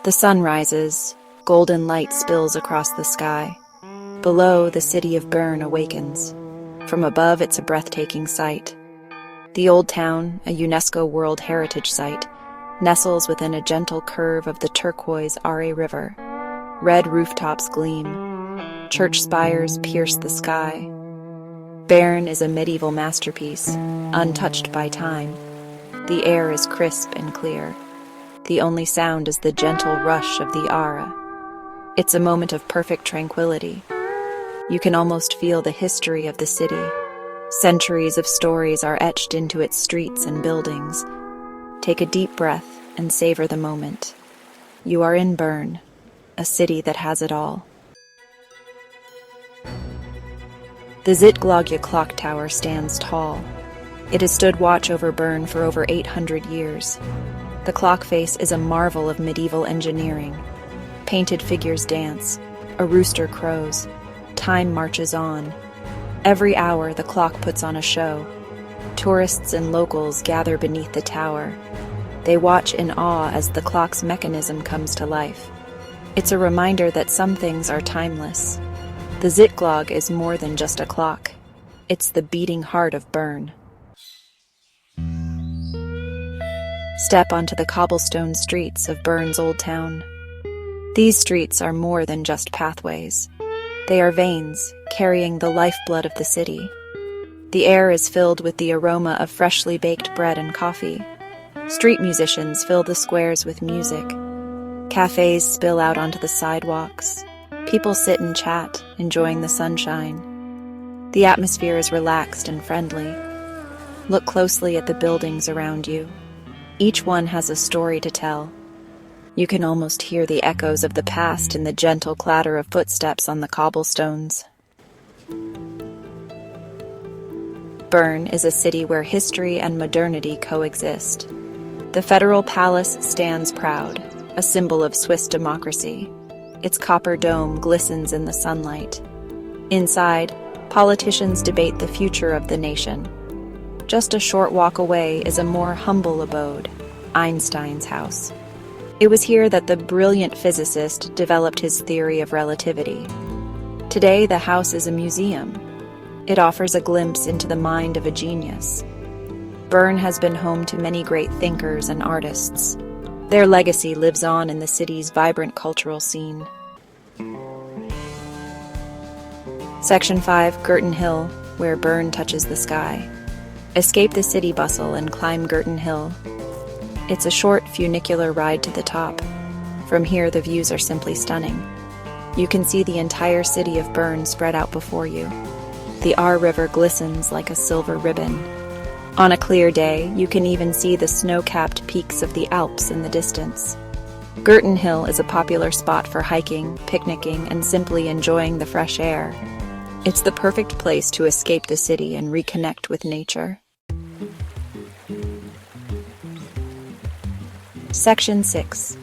The sun rises, golden light spills across the sky. Below, the city of Bern awakens. From above, it's a breathtaking sight. The Old Town, a UNESCO World Heritage Site, nestles within a gentle curve of the turquoise Aare River. Red rooftops gleam. Church spires pierce the sky. Bern is a medieval masterpiece, untouched by time. The air is crisp and clear. The only sound is the gentle rush of the Aare. It's a moment of perfect tranquility. You can almost feel the history of the city. Centuries of stories are etched into its streets and buildings. Take a deep breath and savor the moment. You are in Bern, a city that has it all. The Zytglogge Clock Tower stands tall. It has stood watch over Bern for over 800 years. The clock face is a marvel of medieval engineering. Painted figures dance. A rooster crows. Time marches on. Every hour, the clock puts on a show. Tourists and locals gather beneath the tower. They watch in awe as the clock's mechanism comes to life. It's a reminder that some things are timeless. The Zytglogge is more than just a clock. It's the beating heart of Bern. Step onto the cobblestone streets of Bern's Old Town. These streets are more than just pathways. They are veins carrying the lifeblood of the city. The air is filled with the aroma of freshly baked bread and coffee. Street musicians fill the squares with music. Cafes spill out onto the sidewalks. People sit and chat, enjoying the sunshine. The atmosphere is relaxed and friendly. Look closely at the buildings around you. Each one has a story to tell. You can almost hear the echoes of the past in the gentle clatter of footsteps on the cobblestones. Bern is a city where history and modernity coexist. The Federal Palace stands proud, a symbol of Swiss democracy. Its copper dome glistens in the sunlight. Inside, politicians debate the future of the nation. Just a short walk away is a more humble abode, Einstein's house. It was here that the brilliant physicist developed his theory of relativity. Today, the house is a museum. It offers a glimpse into the mind of a genius. Bern has been home to many great thinkers and artists. Their legacy lives on in the city's vibrant cultural scene. Section 5, Gurten Hill, where Bern touches the sky. Escape the city bustle and climb Gurten Hill. It's a short funicular ride to the top. From here, the views are simply stunning. You can see the entire city of Bern spread out before you. The Aare River glistens like a silver ribbon. On a clear day, you can even see the snow-capped peaks of the Alps in the distance. Gurten Hill is a popular spot for hiking, picnicking, and simply enjoying the fresh air. It's the perfect place to escape the city and reconnect with nature. Section 6.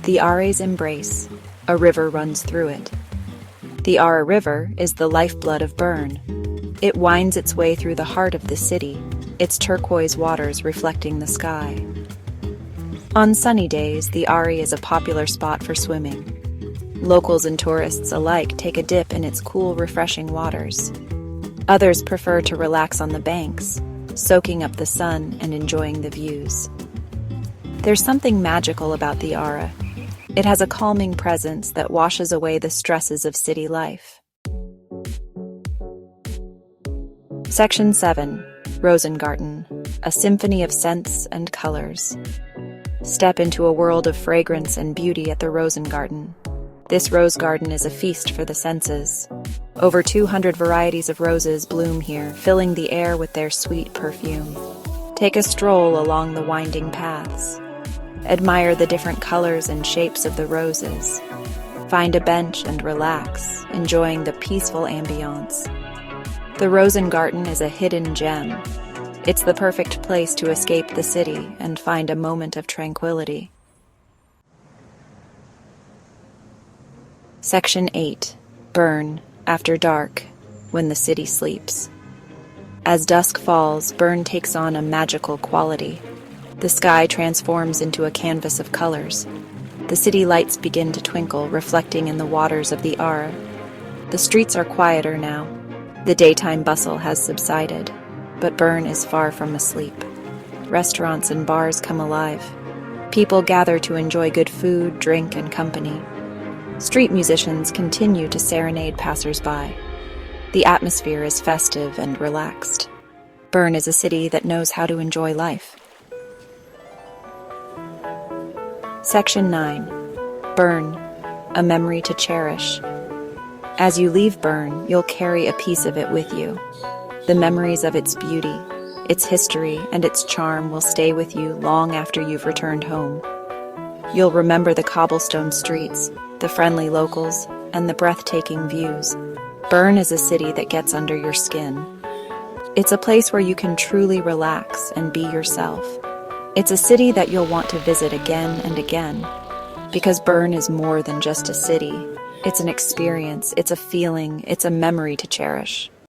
The Aare's Embrace. A river runs through it. The Aare River is the lifeblood of Bern. It winds its way through the heart of the city, its turquoise waters reflecting the sky. On sunny days, the Aare is a popular spot for swimming. Locals and tourists alike take a dip in its cool, refreshing waters. Others prefer to relax on the banks, soaking up the sun and enjoying the views. There's something magical about the Aare. It has a calming presence that washes away the stresses of city life. Section 7. Rosengarten, a symphony of scents and colors. Step into a world of fragrance and beauty at the Rosengarten. This rose garden is a feast for the senses. Over 200 varieties of roses bloom here, filling the air with their sweet perfume. Take a stroll along the winding paths. Admire the different colors and shapes of the roses. Find a bench and relax, enjoying the peaceful ambiance. The Rosengarten is a hidden gem. It's the perfect place to escape the city and find a moment of tranquility. Section 8. Bern, after dark, when the city sleeps. As dusk falls, Bern takes on a magical quality. The sky transforms into a canvas of colors. The city lights begin to twinkle, reflecting in the waters of the Aare. The streets are quieter now. The daytime bustle has subsided, but Bern is far from asleep. Restaurants and bars come alive. People gather to enjoy good food, drink, and company. Street musicians continue to serenade passers-by. The atmosphere is festive and relaxed. Bern is a city that knows how to enjoy life. Section 9. Bern, a memory to cherish. As you leave Bern, you'll carry a piece of it with you. The memories of its beauty, its history, and its charm will stay with you long after you've returned home. You'll remember the cobblestone streets, the friendly locals, and the breathtaking views. Bern is a city that gets under your skin. It's a place where you can truly relax and be yourself. It's a city that you'll want to visit again and again, because Bern is more than just a city. It's an experience, it's a feeling, it's a memory to cherish.